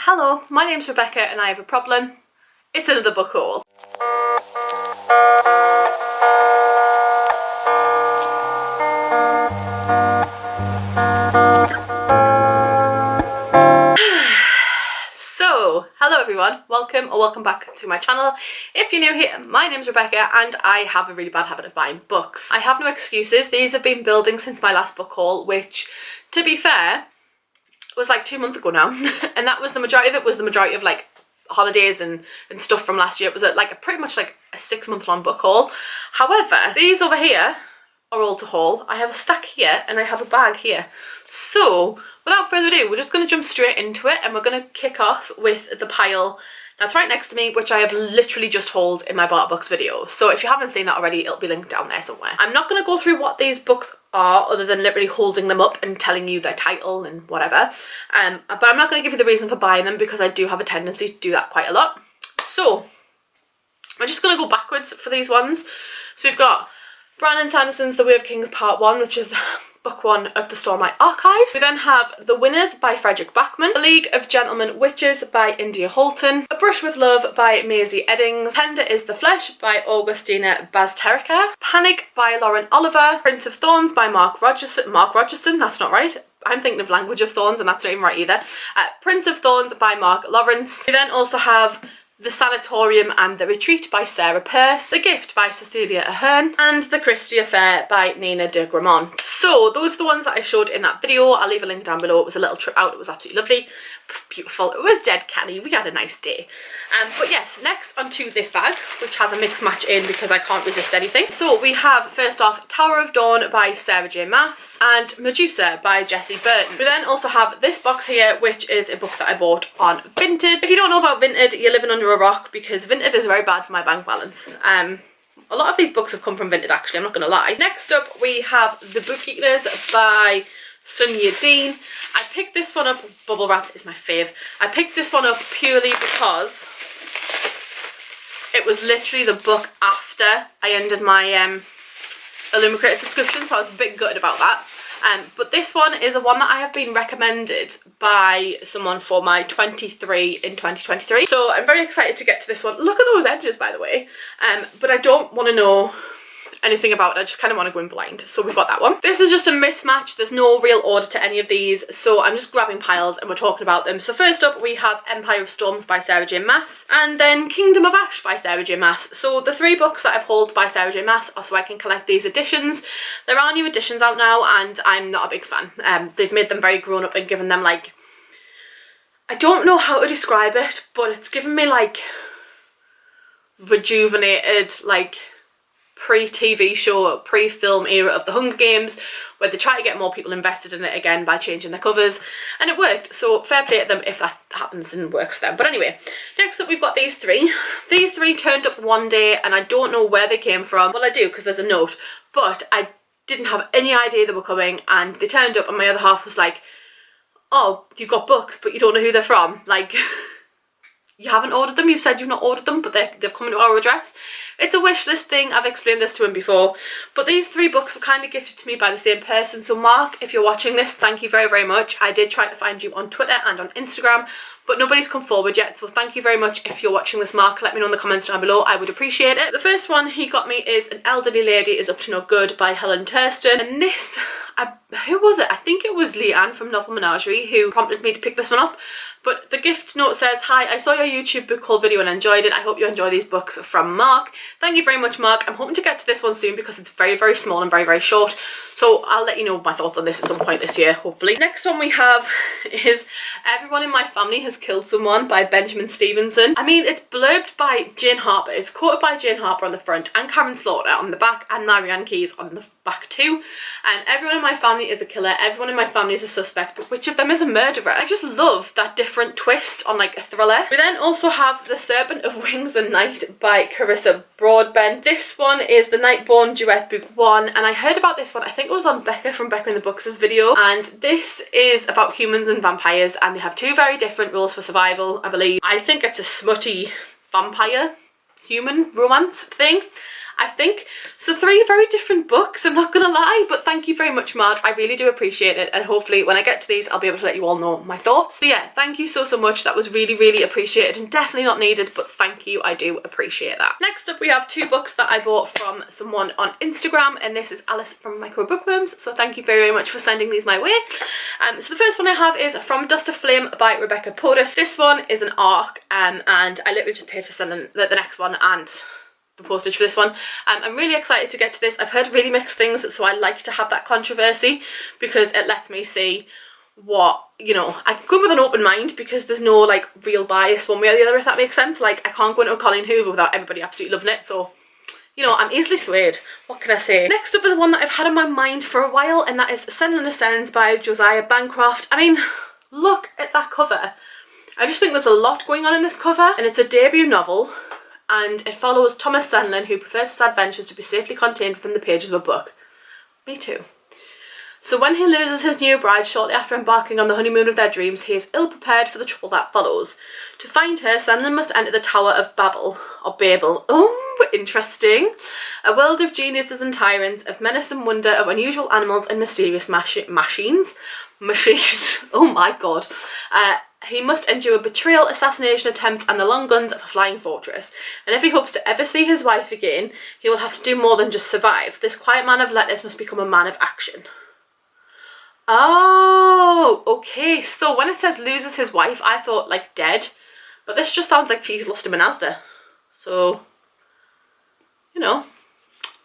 Hello, my name's Rebecca and I have a problem. It's another book haul. So, hello everyone, welcome or welcome back to my channel. If you're new here, my name's Rebecca and I have a really bad habit of buying books. I have no excuses. These have been building since my last book haul, which, to be fair, was like 2 months ago now. And that was the majority of it, was the majority of like holidays and stuff from last year. It was pretty much like a 6-month long book haul. However, these over here are all to haul. I have a stack here and I have a bag here. So without further ado, we're just going to jump straight into it and we're going to kick off with the pile that's right next to me, which I have literally just hauled in my Barter Books video. So if you haven't seen that already, it'll be linked down there somewhere. I'm not going to go through what these books are other than literally holding them up and telling you their title and whatever. But I'm not going to give you the reason for buying them because I do have a tendency to do that quite a lot. So I'm just going to go backwards for these ones. So we've got Brandon Sanderson's The Way of Kings Part 1, which is book 1 of the Stormlight Archives. We then have The Winners by Frederick Backman, A League of Gentlemen Witches by India Holton, A Brush with Love by Maisie Eddings, Tender is the Flesh by Augustina Bazterrica, Panic by Lauren Oliver, Prince of Thorns by Mark Rogerson, that's not right. I'm thinking of Language of Thorns and that's not even right either. Prince of Thorns by Mark Lawrence. We then also have The Sanatorium and the Retreat by Sarah Pearce, The Gift by Cecilia Ahern, and The Christie Affair by Nina de Gramont. So those are the ones that I showed in that video. I'll leave a link down below. It was a little trip out. It was absolutely lovely. It was beautiful. It was dead canny. We had a nice day. But yes, next onto this bag, which has a mix match in because I can't resist anything. So we have first off Tower of Dawn by Sarah J Maas and Medusa by Jessie Burton. We then also have this box here, which is a book that I bought on Vinted. If you don't know about Vinted, you're living under a rock because Vinted is very bad for my bank balance. A lot of these books have come from Vinted actually, I'm not going to lie. Next up we have The Book Eaters by Sunya Dean. I picked this one up, bubble wrap is my fave. I picked this one up purely because it was literally the book after I ended my Illumicrated subscription, so I was a bit gutted about that. But this one is a one that I have been recommended by someone for my 23 in 2023. So I'm very excited to get to this one. Look at those edges, by the way. But I don't want to know anything about it. I just kind of want to go in blind. So we've got that one. This is just a mismatch. There's no real order to any of these. So I'm just grabbing piles and we're talking about them. So first up we have Empire of Storms by Sarah J Maas and then Kingdom of Ash by Sarah J Maas. So the 3 books that I've hauled by Sarah J Maas are so I can collect these editions. There are new editions out now and I'm not a big fan. They've made them very grown up and given them like, I don't know how to describe it, but it's given me like rejuvenated, like pre-TV show, pre-film era of the Hunger Games, where they try to get more people invested in it again by changing their covers, and it worked, so fair play to them if that happens and works for them. But anyway, next up we've got these 3. These 3 turned up one day and I don't know where they came from. Well, I do because there's a note, but I didn't have any idea they were coming and they turned up and my other half was like, oh, you've got books but you don't know who they're from. Like, you haven't ordered them, you've said you've not ordered them, but they've come to our address. It's a wish list thing, I've explained this to him before. But these 3 books were kind of gifted to me by the same person. So Mark, if you're watching this, thank you very, very much. I did try to find you on Twitter and on Instagram, but nobody's come forward yet. So thank you very much if you're watching this, Mark. Let me know in the comments down below, I would appreciate it. The first one he got me is An Elderly Lady is Up to No Good by Helen Thurston. And this, who was it? I think it was Leanne from Novel Menagerie who prompted me to pick this one up. But the gift note says, hi, I saw your YouTube book haul video and enjoyed it. I hope you enjoy these books, from Mark. Thank you very much, Mark. I'm hoping to get to this one soon because it's very, very small and very, very short. So I'll let you know my thoughts on this at some point this year, hopefully. Next one we have is Everyone in My Family Has Killed Someone by Benjamin Stevenson. I mean, it's blurbed by Jane Harper. It's quoted by Jane Harper on the front and Karen Slaughter on the back and Marianne Keyes on the back too. And everyone in my family is a killer. Everyone in my family is a suspect, but which of them is a murderer? I just love that different twist on like a thriller. We then also have The Serpent of Wings and Night by Carissa Broadbent. This one is the Nightborn Duet Book 1 and I heard about this one, I think it was on Becca from Becca in the Books' video, and this is about humans and vampires and they have 2 very different rules for survival, I believe. I think it's a smutty vampire human romance thing. I think. So 3 very different books, I'm not gonna lie, but thank you very much, Mark. I really do appreciate it, and hopefully when I get to these I'll be able to let you all know my thoughts. So yeah, thank you so much. That was really, really appreciated and definitely not needed, but thank you, I do appreciate that. Next up we have 2 books that I bought from someone on Instagram, and this is Alice from Micro Bookworms, so thank you very, very much for sending these my way. So the first one I have is From Dust to Flame by Rebecca Podus. This one is an ARC, and I literally just paid for sending the next one and the postage for this one. I'm really excited to get to this. I've heard really mixed things, so I like to have that controversy because it lets me see what, you know, I can go with an open mind because there's no like real bias one way or the other, if that makes sense. Like I can't go into a Colleen Hoover without everybody absolutely loving it, so you know, I'm easily swayed. What can I say? Next up is one that I've had in my mind for a while, and that is Senlin Ascends by Josiah Bancroft. I mean, look at that cover. I just think there's a lot going on in this cover, and it's a debut novel, and it follows Thomas Senlin, who prefers his adventures to be safely contained within the pages of a book. Me too. So when he loses his new bride shortly after embarking on the honeymoon of their dreams, he is ill-prepared for the trouble that follows. To find her, Senlin must enter the Tower of Babel, or Babel. Oh, interesting. A world of geniuses and tyrants, of menace and wonder, of unusual animals and mysterious machines. Oh my god. He must endure betrayal, assassination attempts, and the long guns of a flying fortress. And if he hopes to ever see his wife again, he will have to do more than just survive. This quiet man of letters must become a man of action. Oh, okay. So when it says loses his wife, I thought like dead. But this just sounds like she's lost him in Asda. So, you know,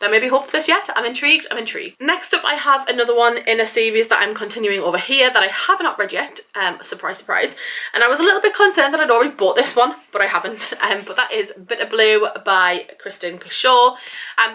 there may be hope for this yet. I'm intrigued, I'm intrigued. Next up I have another one in a series that I'm continuing over here that I have not read yet. Surprise, surprise. And I was a little bit concerned that I'd already bought this one, but I haven't. But that is Bitter Blue by Kristen Shaw.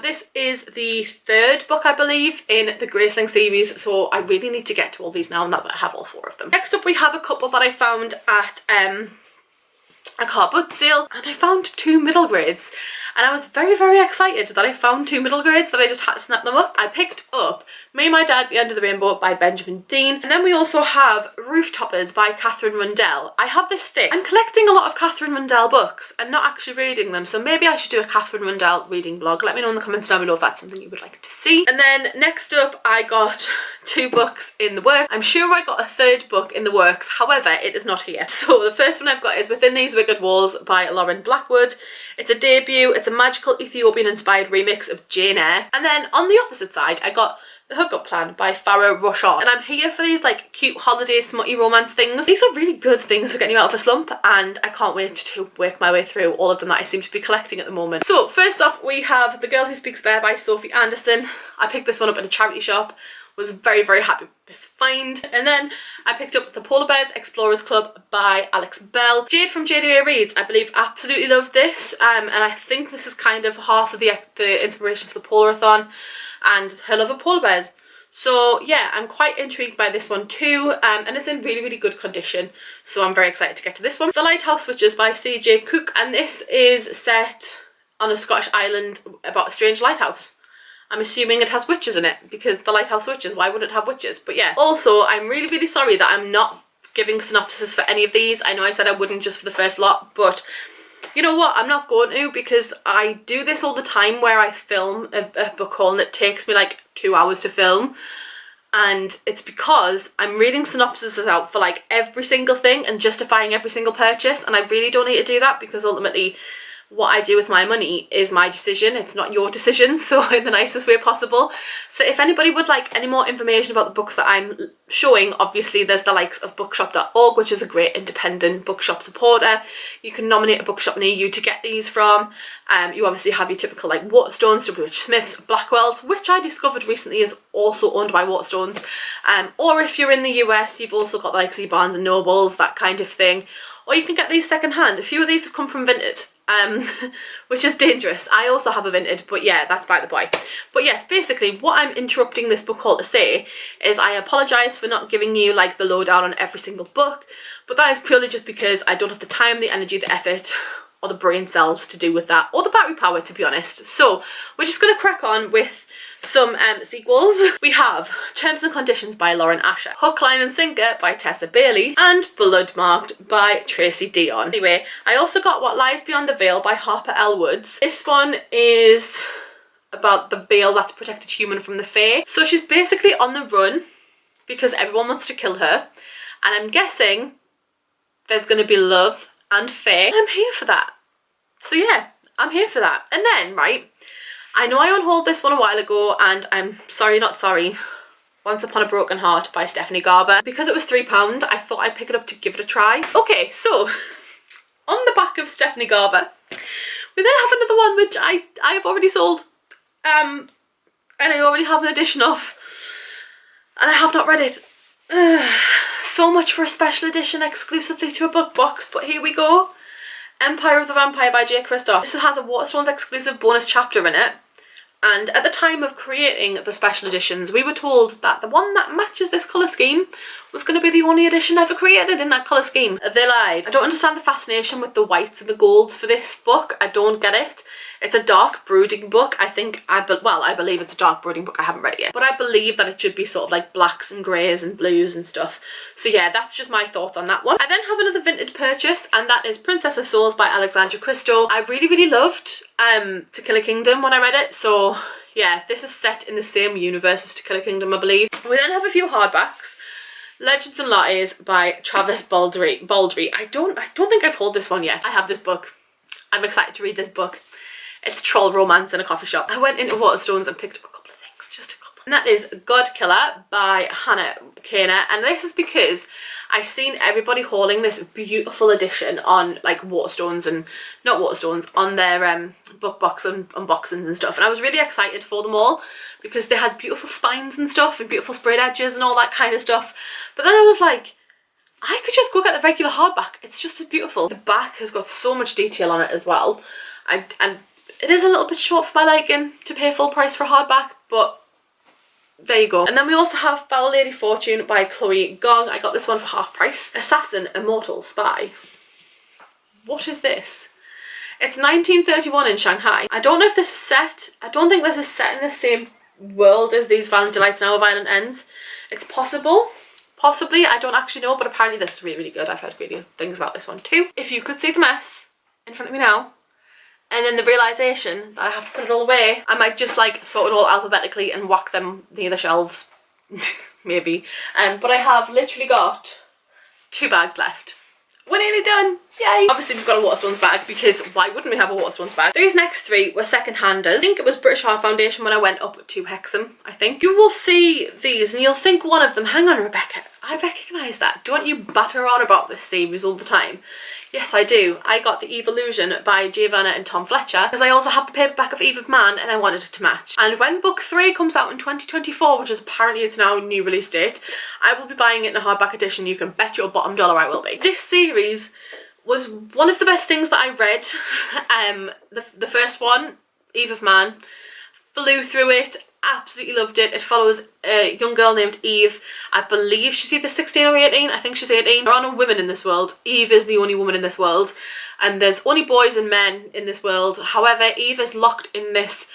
This is the 3rd book, I believe, in the Graceling series, so I really need to get to all these now that I have all 4 of them. Next up we have a couple that I found at a car book sale, and I found 2 middle grades. And I was very, very excited that I found 2 middle grades that I just had to snap them up. I picked up Me, My Dad, The End of the Rainbow by Benjamin Dean. And then we also have Rooftoppers by Catherine Rundell. I have this thing. I'm collecting a lot of Catherine Rundell books and not actually reading them. So maybe I should do a Catherine Rundell reading blog. Let me know in the comments down below if that's something you would like to see. And then next up, I got 2 books in the works. I'm sure I got a 3rd book in the works. However, it is not here. So the first one I've got is Within These Wicked Walls by Lauren Blackwood. It's a debut. It's a magical Ethiopian inspired remix of Jane Eyre. And then on the opposite side I got The Hookup Plan by Farah Roshar. And I'm here for these like cute holiday smutty romance things. These are really good things for getting you out of a slump, and I can't wait to work my way through all of them that I seem to be collecting at the moment. So first off we have The Girl Who Speaks Bear by Sophie Anderson. I picked this one up at a charity shop. Was very, very happy with this find. And then I picked up The Polar Bears Explorers Club by Alex Bell. Jade from JDA Reads, I believe, absolutely loved this, and I think this is kind of half of the inspiration for the Polarathon and her love of polar bears. So yeah, I'm quite intrigued by this one too, and it's in really, really good condition, so I'm very excited to get to this one. The Lighthouse Witches by CJ Cook, and this is set on a Scottish island about a strange lighthouse. I'm assuming it has witches in it, because The Lighthouse Witches, why would it have witches? But yeah. Also, I'm really, really sorry that I'm not giving synopsises for any of these. I know I said I wouldn't just for the first lot, but you know what? I'm not going to, because I do this all the time where I film a book haul and it takes me like 2 hours to film. And it's because I'm reading synopsises out for like every single thing and justifying every single purchase. And I really don't need to do that, because ultimately what I do with my money is my decision. It's not your decision, so in the nicest way possible. So if anybody would like any more information about the books that I'm showing, obviously there's the likes of bookshop.org, which is a great independent bookshop supporter. You can nominate a bookshop near you to get these from. You obviously have your typical like Waterstones, WH Smiths, Blackwells, which I discovered recently is also owned by Waterstones. Or if you're in the US, you've also got the likes of Barnes and Nobles, that kind of thing. Or you can get these second hand. A few of these have come from Vinted. Which is dangerous. I also have a Vinted, but yeah, that's by the by. But yes, basically what I'm interrupting this book haul to say is I apologise for not giving you like the lowdown on every single book, but that is purely just because I don't have the time, the energy, the effort, or the brain cells to do with that, or the battery power, to be honest. So we're just going to crack on with some sequels. We have Terms and Conditions by Lauren Asher, Hook, Line and Sinker by Tessa Bailey, and Bloodmarked by Tracy Dion. Anyway, I also got What Lies Beyond the Veil by Harper L. Woods. This one is about the veil that's protected human from the Fae. So she's basically on the run because everyone wants to kill her, and I'm guessing there's going to be love and Fae. I'm here for that. So yeah, I'm here for that. And then, right, I know I unhauled this one a while ago, and I'm sorry not sorry, Once Upon a Broken Heart by Stephanie Garber. Because it was £3, I thought I'd pick it up to give it a try. Okay, so on the back of Stephanie Garber, we then have another one which I've already sold, and I already have an edition of, and I have not read it. So much for a special edition exclusively to a book box, but here we go. Empire of the Vampire by J. Kristoff. This has a Waterstones exclusive bonus chapter in it, and at the time of creating the special editions, we were told that the one that matches this colour scheme was going to be the only edition ever created in that colour scheme. They lied. I don't understand the fascination with the whites and the golds for this book. I don't get it. It's a dark brooding book. I believe it's a dark brooding book. I haven't read it yet, but I believe that it should be sort of like blacks and greys and blues and stuff. So yeah, that's just my thoughts on that one. I then have another vintage purchase, and that is Princess of Souls by Alexandra Christo. I really loved To Kill a Kingdom when I read it, so yeah, this is set in the same universe as To Kill a Kingdom, I believe. We then have a few hardbacks. Legends and Lattes by Travis Baldry. I don't think I've hauled this one yet. I have this book. I'm excited to read this book. It's troll romance in a coffee shop. I went into Waterstones and picked up a couple of things, just a couple. And that is God Killer by Hannah Kaner. And this is because I've seen everybody hauling this beautiful edition on like Waterstones and not Waterstones, on their book box unboxings and stuff. And I was really excited for them all because they had beautiful spines and stuff and beautiful sprayed edges and all that kind of stuff. But then I was like, I could just go get the regular hardback. It's just as beautiful. The back has got so much detail on it as well. And it is a little bit short for my liking to pay full price for hardback, but there you go. And then we also have Foul Lady Fortune by Chloe Gong. I got this one for half price. Assassin, Immortal, Spy. What is this? It's 1931 in Shanghai. I don't know if this is set. I don't think this is set in the same world as these Violent Delights and Our Violent Ends. It's possible. Possibly. I don't actually know, but apparently this is really good. I've heard great things about this one too. If you could see the mess in front of me now, and then the realisation that I have to put it all away, I might just like sort it all alphabetically and whack them near the shelves. Maybe. But I have literally got 2 bags left. We're nearly done! Yay! Obviously we've got a Waterstones bag because why wouldn't we have a Waterstones bag? These next 3 were second-handers. I think it was British Heart Foundation when I went up to Hexham, I think. You will see these and you'll think one of them, hang on Rebecca, I recognise that. Don't you batter on about this series all the time? Yes, I do. I got The Evolution by Giovanna and Tom Fletcher because I also have the paperback of Eve of Man and I wanted it to match. And when book 3 comes out in 2024, which is apparently its now new release date, I will be buying it in a hardback edition. You can bet your bottom dollar I will be. This series was one of the best things that I read. The first one, Eve of Man, flew through it. Absolutely loved it. It follows a young girl named Eve. I believe she's either 16 or 18. I think she's 18. There are no women in this world. Eve is the only woman in this world. And there's only boys and men in this world. However, Eve is locked in this...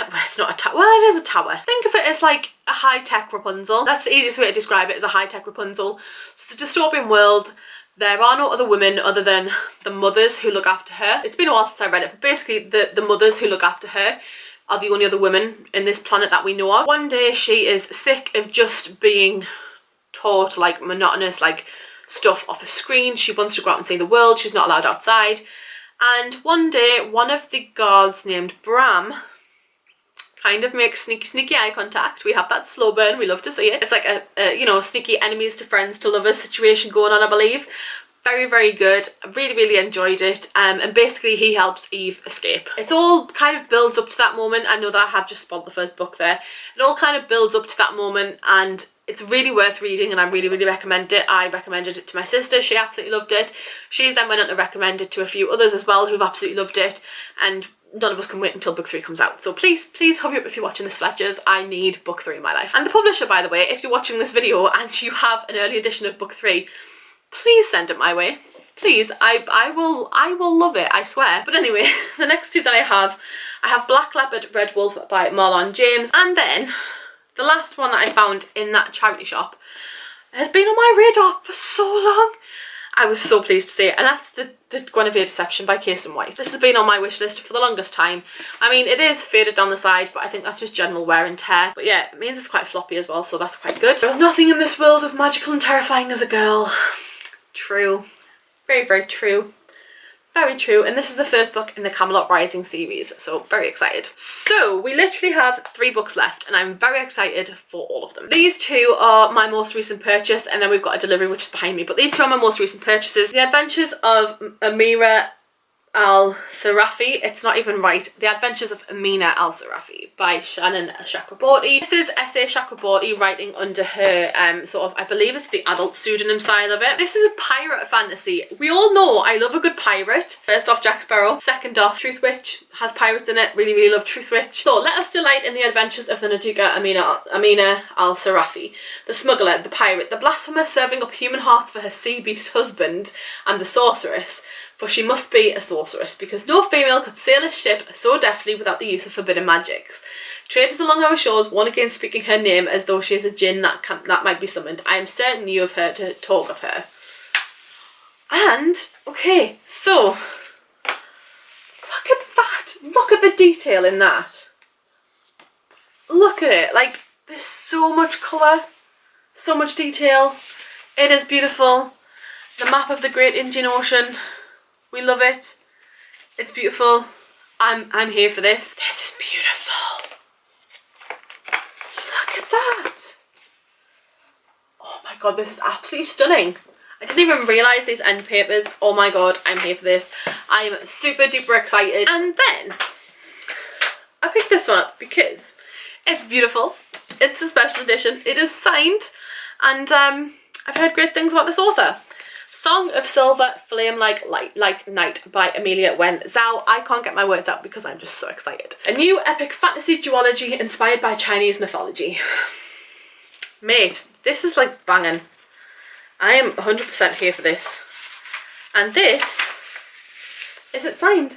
it's not a tower. Well, it is a tower. Think of it as like a high-tech Rapunzel. That's the easiest way to describe it, as a high-tech Rapunzel. So it's a dystopian world. There are no other women other than the mothers who look after her. It's been a while since I read it, but basically the mothers who look after her are the only other women in this planet that we know of. One day she is sick of just being taught like monotonous like stuff off a screen. She wants to go out and see the world. She's not allowed outside. And one day one of the guards named Bram kind of makes sneaky eye contact. We have that slow burn. We love to see it. It's like a you know, sneaky enemies to friends to lovers situation going on, I believe. Very good. I really enjoyed it. And basically he helps Eve escape. It all kind of builds up to that moment. I know that I have just spoiled the first book there. It all kind of builds up to that moment and it's really worth reading and I really recommend it. I recommended it to my sister. She absolutely loved it. She's then went on to recommend it to a few others as well who've absolutely loved it, and none of us can wait until book 3 comes out. So please hurry up if you're watching this, Fletchers. I need book 3 in my life. And the publisher, by the way, if you're watching this video and you have an early edition of book 3, please send it my way. Please, I will love it, I swear. But anyway, the next 2 that I have Black Leopard, Red Wolf by Marlon James. And then the last one that I found in that charity shop has been on my radar for so long. I was so pleased to see it. And that's the Guinevere Deception by Kirsten White. This has been on my wish list for the longest time. I mean, it is faded down the side, but I think that's just general wear and tear. But yeah, it means it's quite floppy as well, so that's quite good. There's nothing in this world as magical and terrifying as a girl. True. Very, very true. Very true. And this is the first book in the Camelot Rising series, so very excited. So we literally have 3 books left, and I'm very excited for all of them. These 2 are my most recent purchase, and then we've got a delivery which is behind me, but these 2 are my most recent purchases. The Adventures of Amira Al-Sarafi, it's not even right, The Adventures of Amina Al-Sarafi by Shannon Chakraborty. This is S.A. Chakraborty writing under her sort of, I believe it's the adult pseudonym style of it. This is a pirate fantasy. We all know I love a good pirate. First off, Jack Sparrow. Second off, Truth Witch has pirates in it. Really, really love Truth Witch. So let us delight in the adventures of the Naduga Amina Al-Sarafi, the smuggler, the pirate, the blasphemer serving up human hearts for her sea beast husband, and the sorceress. For she must be a sorceress, because no female could sail a ship so deftly without the use of forbidden magics. Traders along our shores warn against speaking her name as though she is a djinn that might be summoned. I am certain you have heard to talk of her. And, okay, so, look at that. Look at the detail in that. Look at it. Like, there's so much colour, so much detail. It is beautiful. The map of the Great Indian Ocean. We love it. It's beautiful. I'm here for this. This is beautiful. Look at that. Oh my god, this is absolutely stunning. I didn't even realise these end papers. Oh my god, I'm here for this. I'm super duper excited. And then I picked this one up because it's beautiful. It's a special edition. It is signed, and I've heard great things about this author. Song of Silver, Flame Like Night by Amelia Wen Zhao. I can't get my words out because I'm just so excited. A new epic fantasy duology inspired by Chinese mythology. Mate, this is like banging. I am 100% here for this. And this, is it signed?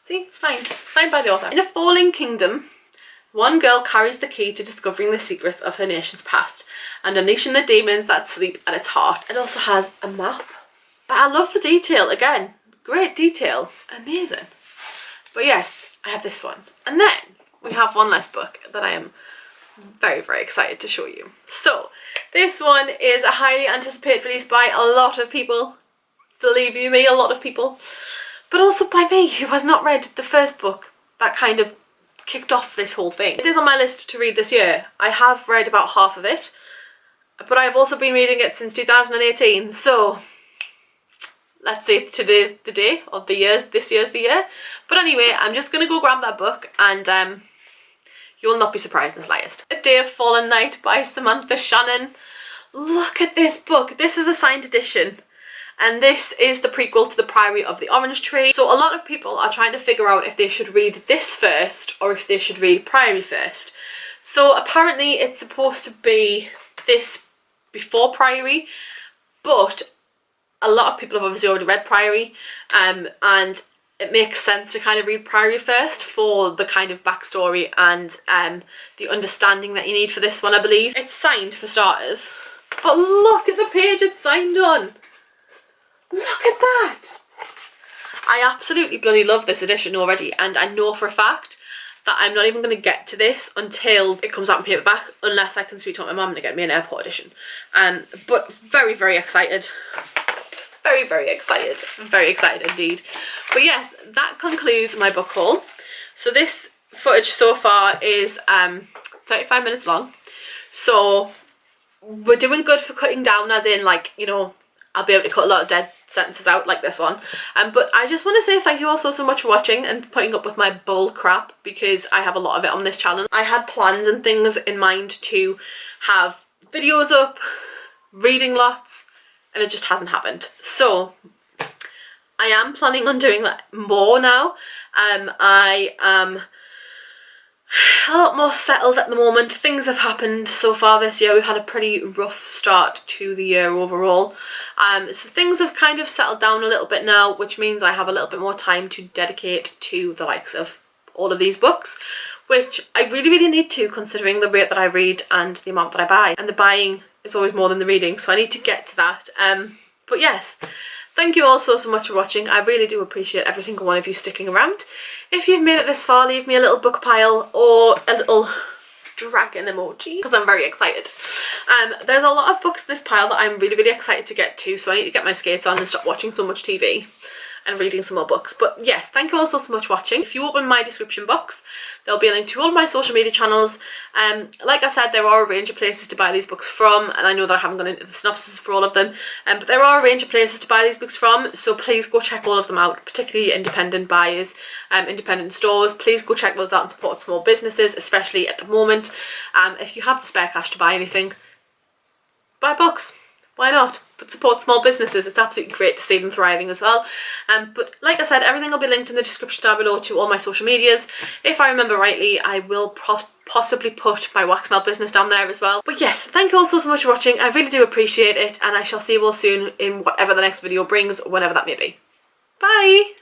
See, signed. Signed by the author. In a falling kingdom, one girl carries the key to discovering the secrets of her nation's past and unleashing the demons that sleep at its heart. It also has a map. But I love the detail. Again, great detail. Amazing. But yes, I have this one. And then we have one last book that I am very, very excited to show you. So this one is a highly anticipated release by a lot of people. Believe you me, a lot of people. But also by me, who has not read the first book that kind of kicked off this whole thing. It is on my list to read this year. I have read about half of it, but I've also been reading it since 2018, so let's say today's the day of the year, this year's the year. But anyway, I'm just going to go grab that book, and you'll not be surprised in the slightest. A Day of Fallen Night by Samantha Shannon. Look at this book. This is a signed edition, and this is the prequel to The Priory of the Orange Tree. So a lot of people are trying to figure out if they should read this first or if they should read Priory first. So apparently it's supposed to be this before Priory, but a lot of people have obviously already read Priory, and it makes sense to kind of read Priory first for the kind of backstory and the understanding that you need for this one, I believe. It's signed for starters, but look at the page it's signed on. Look at that. I absolutely bloody love this edition already, and I know for a fact that I'm not even going to get to this until it comes out in paperback, unless I can sweet talk my mum to get me an airport edition. But very, very excited. Very, very excited. Very excited indeed. But yes, that concludes my book haul. So this footage so far is 35 minutes long. So we're doing good for cutting down, as in, like, you know, I'll be able to cut a lot of dead sentences out like this one. But I just want to say thank you all so much for watching and putting up with my bull crap, because I have a lot of it on this channel. I had plans and things in mind to have videos up, reading lots, and it just hasn't happened. So I am planning on doing that more now. I am a lot more settled at the moment. Things have happened so far this year. We've had a pretty rough start to the year overall. So things have kind of settled down a little bit now, which means I have a little bit more time to dedicate to the likes of all of these books, which I really, really need to, considering the rate that I read and the amount that I buy. And the buying is always more than the reading, so I need to get to that. But yes, thank you all so much for watching. I really do appreciate every single one of you sticking around. If you've made it this far, leave me a little book pile or a little dragon emoji because I'm very excited. There's a lot of books in this pile that I'm really excited to get to, so I need to get my skates on and stop watching so much TV and reading some more books. But yes, thank you all so much for watching. If you open my description box, there'll be a link to all of my social media channels. Like I said, there are a range of places to buy these books from, and I know that I haven't gone into the synopsis for all of them, but there are a range of places to buy these books from, so please go check all of them out, particularly independent buyers, independent stores. Please go check those out and support small businesses, especially at the moment. If you have the spare cash to buy anything, buy books. Why not? But support small businesses. It's absolutely great to see them thriving as well. But like I said, everything will be linked in the description down below to all my social medias. If I remember rightly, I will possibly put my wax melt business down there as well. But yes, thank you all so much for watching. I really do appreciate it, and I shall see you all soon in whatever the next video brings, whenever that may be. Bye!